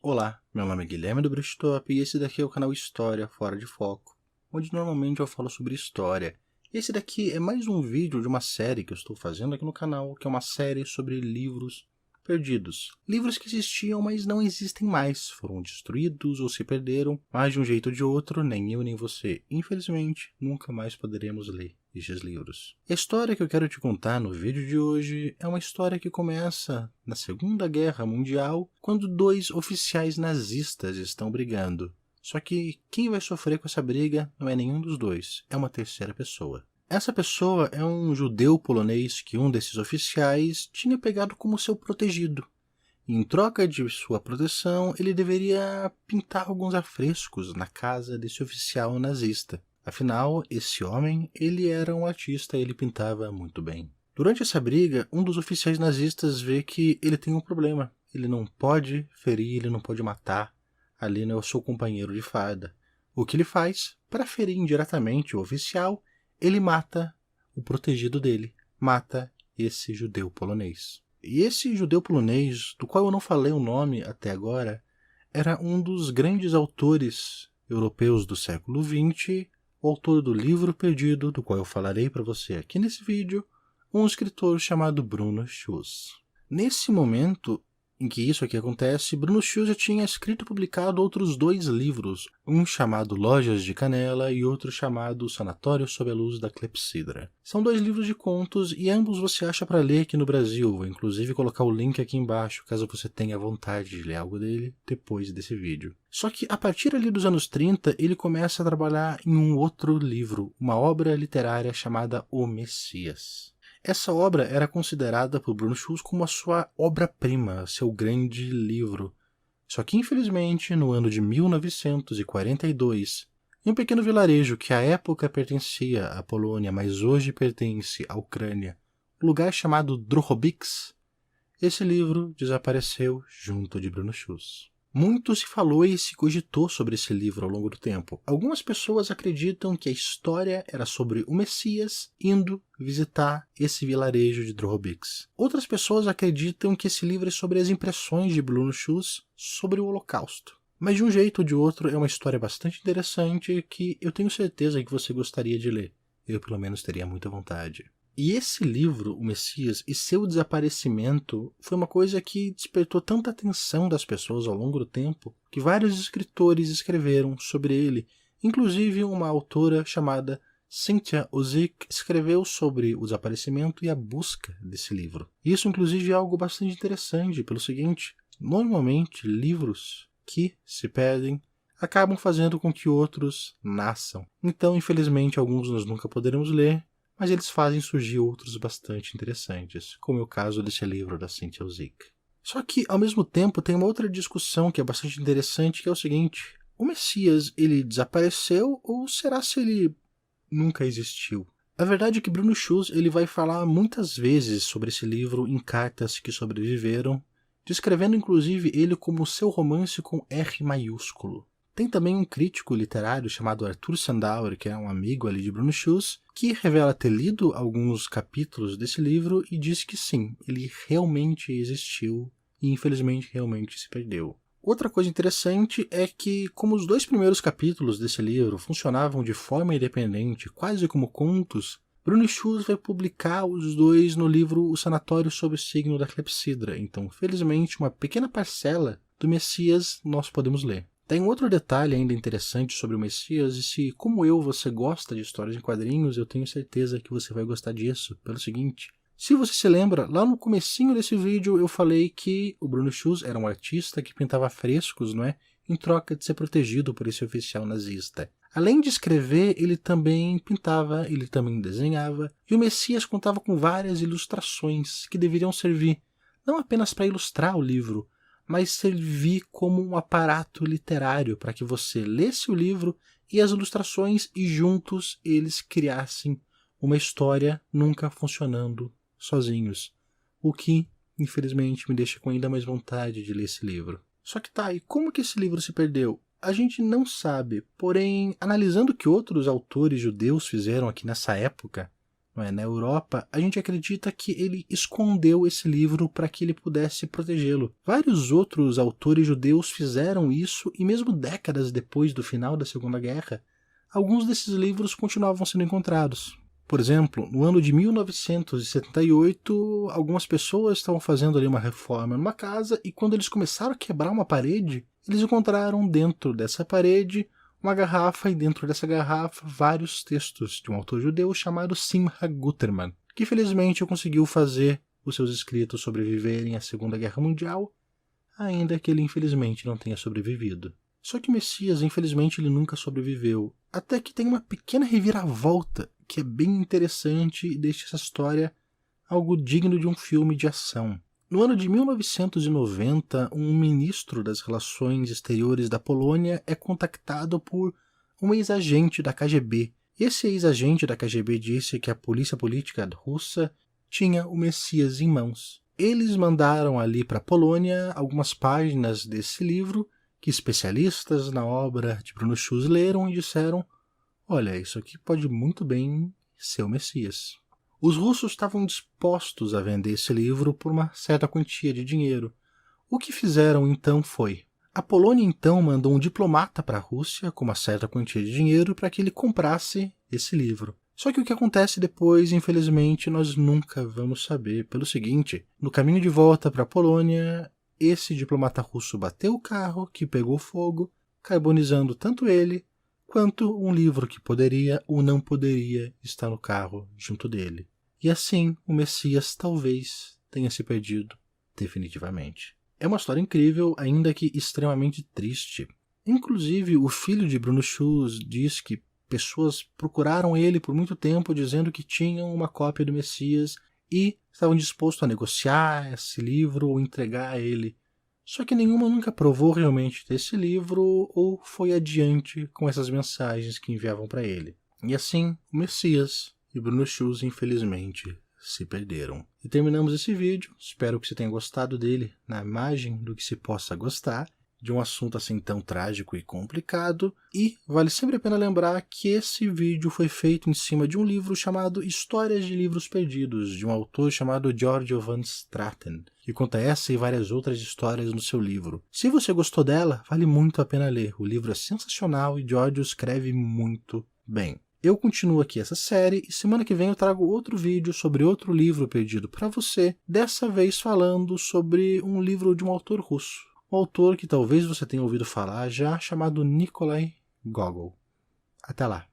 Olá, meu nome é Guilherme do Brushtop e esse daqui é o canal História Fora de Foco, onde normalmente eu falo sobre história. Esse daqui é mais um vídeo de uma série que eu estou fazendo aqui no canal, que é uma série sobre livros perdidos. Livros que existiam, mas não existem mais, foram destruídos ou se perderam, mas de um jeito ou de outro, nem eu nem você, infelizmente, nunca mais poderemos ler estes livros. A história que eu quero te contar no vídeo de hoje é uma história que começa na Segunda Guerra Mundial, quando dois oficiais nazistas estão brigando. Só que quem vai sofrer com essa briga não é nenhum dos dois, é uma terceira pessoa. Essa pessoa é um judeu polonês que um desses oficiais tinha pegado como seu protegido. Em troca de sua proteção, ele deveria pintar alguns afrescos na casa desse oficial nazista. Afinal, esse homem, ele era um artista e ele pintava muito bem. Durante essa briga, um dos oficiais nazistas vê que ele tem um problema. Ele não pode ferir, ele não pode matar. Ali não é o seu companheiro de farda. O que ele faz? Para ferir indiretamente o oficial, ele mata o protegido dele. Mata esse judeu polonês. E esse judeu polonês, do qual eu não falei o nome até agora, era um dos grandes autores europeus do século XX, o autor do Livro Perdido, do qual eu falarei para você aqui nesse vídeo, um escritor chamado Bruno Schuss. Nesse momento em que isso aqui acontece, Bruno Schuss já tinha escrito e publicado outros dois livros, um chamado Lojas de Canela e outro chamado Sanatório sob a Luz da Clepsidra. São dois livros de contos e ambos você acha para ler aqui no Brasil. Vou inclusive colocar o link aqui embaixo, caso você tenha vontade de ler algo dele depois desse vídeo. Só que a partir ali dos anos 30, ele começa a trabalhar em um outro livro, uma obra literária chamada O Messias. Essa obra era considerada por Bruno Schuss como a sua obra-prima, seu grande livro. Só que, infelizmente, no ano de 1942, em um pequeno vilarejo que à época pertencia à Polônia, mas hoje pertence à Ucrânia, um lugar chamado Drohobych, esse livro desapareceu junto de Bruno Schuss. Muito se falou e se cogitou sobre esse livro ao longo do tempo. Algumas pessoas acreditam que a história era sobre o Messias indo visitar esse vilarejo de Drohobych. Outras pessoas acreditam que esse livro é sobre as impressões de Bruno Schuss sobre o Holocausto. Mas de um jeito ou de outro é uma história bastante interessante que eu tenho certeza que você gostaria de ler. Eu pelo menos teria muita vontade. E esse livro, O Messias, e seu desaparecimento foi uma coisa que despertou tanta atenção das pessoas ao longo do tempo que vários escritores escreveram sobre ele. Inclusive uma autora chamada Cynthia Ozick escreveu sobre o desaparecimento e a busca desse livro. Isso inclusive é algo bastante interessante pelo seguinte: normalmente livros que se perdem acabam fazendo com que outros nasçam. Então, infelizmente, alguns nós nunca poderemos ler, mas eles fazem surgir outros bastante interessantes, como é o caso desse livro da Cynthia Ozick. Só que, ao mesmo tempo, tem uma outra discussão que é bastante interessante, que é o seguinte: o Messias, ele desapareceu ou será se ele nunca existiu? A verdade é que Bruno Schuss ele vai falar muitas vezes sobre esse livro em cartas que sobreviveram, descrevendo inclusive ele como seu romance com R maiúsculo. Tem também um crítico literário chamado Arthur Sandauer, que é um amigo ali de Bruno Schuss, que revela ter lido alguns capítulos desse livro e diz que sim, ele realmente existiu e infelizmente realmente se perdeu. Outra coisa interessante é que, como os dois primeiros capítulos desse livro funcionavam de forma independente, quase como contos, Bruno Schuss vai publicar os dois no livro O Sanatório sob o Signo da Clepsidra. Então, felizmente, uma pequena parcela do Messias nós podemos ler. Tem um outro detalhe ainda interessante sobre o Messias, e se, como eu, você gosta de histórias em quadrinhos, eu tenho certeza que você vai gostar disso, pelo seguinte: se você se lembra, lá no comecinho desse vídeo eu falei que o Bruno Schuss era um artista que pintava frescos, não é? Em troca de ser protegido por esse oficial nazista. Além de escrever, ele também pintava, ele também desenhava, e o Messias contava com várias ilustrações que deveriam servir não apenas para ilustrar o livro, mas servir como um aparato literário para que você lesse o livro e as ilustrações e juntos eles criassem uma história nunca funcionando sozinhos. O que, infelizmente, me deixa com ainda mais vontade de ler esse livro. Só que tá, e como que esse livro se perdeu? A gente não sabe, porém, analisando o que outros autores judeus fizeram aqui nessa época, não é? Na Europa, a gente acredita que ele escondeu esse livro para que ele pudesse protegê-lo. Vários outros autores judeus fizeram isso e mesmo décadas depois do final da Segunda Guerra, alguns desses livros continuavam sendo encontrados. Por exemplo, no ano de 1978, algumas pessoas estavam fazendo ali uma reforma numa casa e quando eles começaram a quebrar uma parede, eles encontraram dentro dessa parede uma garrafa e dentro dessa garrafa vários textos de um autor judeu chamado Simcha Guterman, que felizmente conseguiu fazer os seus escritos sobreviverem à Segunda Guerra Mundial, ainda que ele infelizmente não tenha sobrevivido. Só que o Messias, infelizmente, ele nunca sobreviveu, até que tem uma pequena reviravolta que é bem interessante e deixa essa história algo digno de um filme de ação. No ano de 1990, um ministro das Relações Exteriores da Polônia é contactado por um ex-agente da KGB. Esse ex-agente da KGB disse que a polícia política russa tinha o Messias em mãos. Eles mandaram ali para a Polônia algumas páginas desse livro que especialistas na obra de Bruno Schulz leram e disseram: olha, isso aqui pode muito bem ser o Messias. Os russos estavam dispostos a vender esse livro por uma certa quantia de dinheiro. O que fizeram então foi: a Polônia então mandou um diplomata para a Rússia com uma certa quantia de dinheiro para que ele comprasse esse livro. Só que o que acontece depois, infelizmente, nós nunca vamos saber. Pelo seguinte, no caminho de volta para a Polônia, esse diplomata russo bateu o carro que pegou fogo, carbonizando tanto ele quanto um livro que poderia ou não poderia estar no carro junto dele. E assim, o Messias talvez tenha se perdido definitivamente. É uma história incrível, ainda que extremamente triste. Inclusive, o filho de Bruno Schulz diz que pessoas procuraram ele por muito tempo dizendo que tinham uma cópia do Messias e estavam dispostos a negociar esse livro ou entregar a ele. Só que nenhuma nunca provou realmente ter esse livro ou foi adiante com essas mensagens que enviavam para ele. E assim, o Messias e Bruno Schulz, infelizmente, se perderam. E terminamos esse vídeo. Espero que você tenha gostado dele na imagem do que se possa gostar de um assunto assim tão trágico e complicado. E vale sempre a pena lembrar que esse vídeo foi feito em cima de um livro chamado Histórias de Livros Perdidos, de um autor chamado Giorgio van Straten, que conta essa e várias outras histórias no seu livro. Se você gostou dela, vale muito a pena ler. O livro é sensacional e Giorgio escreve muito bem. Eu continuo aqui essa série e semana que vem eu trago outro vídeo sobre outro livro perdido para você, dessa vez falando sobre um livro de um autor russo. Um autor que talvez você tenha ouvido falar já, chamado Nikolai Gogol. Até lá!